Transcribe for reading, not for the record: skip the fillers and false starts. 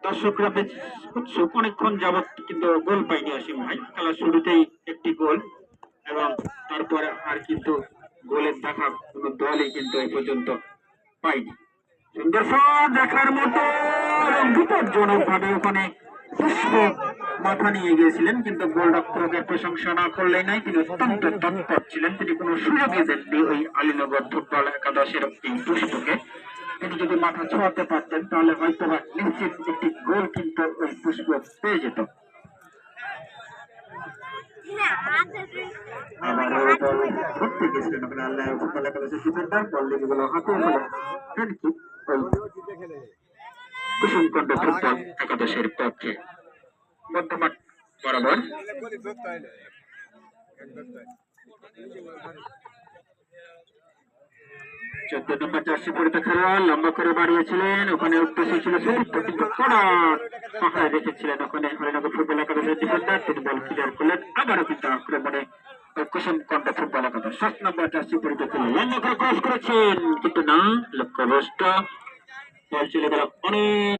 দর্শকরা বেশ উৎসুক, অনেকক্ষণ যাবৎ কিন্তু গোল পায়নি অসীম ভাই। খেলার শুরুতেই একটি গোল এবং তারপরে আর কিন্তু গোলের দেখা কোন দলই কিন্তু এই পর্যন্ত পাইনি। সুন্দর শট দেখার মতো এবং বিপজ্জনক ভাবে ওখানে পুষ্প মাথা নিয়ে গিয়েছিলেন, কিন্তু গোলরক্ষকের প্রশংসা না করলেই নাই। তিনি অত্যন্ত তৎপর ছিলেন, তিনি কোনো সুযোগই দেননি ওই আলীনগর ফুটবল একাদশের এই পুষ্পকে। তিনি যদি মাথা ছোঁয়াতে পারতেন তাহলে হয়তো বা নিশ্চিত একটি গোল কিন্তু ওই পুষ্প পেয়ে যেত। আবারও বল ধরতে গেছিলেন ওখানে আল্লাহ ফুটবল একাদশের ডিফেন্ডার, বল লেগে গেল হাতে, হলো ফ্রি কিক ওই কুসুমকণ্ঠ ফুটবল একাদশের পক্ষে। মধ্যমাঠ বরাবর 14 নম্বর জার্সি পরিতে খেলোয়াড় লম্বা করে বাড়িয়েছিলেন, ওখানে উদ্দেশ্য ছিল চতুর্থ, কিন্তু কড়া পাহাড়ে রেখেছিলেন ওখানে হরিনগর ফুটবল একাদশের ডিফেন্ডার। তিনি বল ক্লিয়ার করলেন, আবারও কিন্তু আক্রমণে কুসুমকণ্ঠ ফুটবল একাদশ 7 নম্বর জার্সি পরিতে খেলোয়াড় লম্বা করে ক্রস করেছেন, কিন্তু না, লক্ষ্যভ্রষ্ট। বল চলে গেল অনেক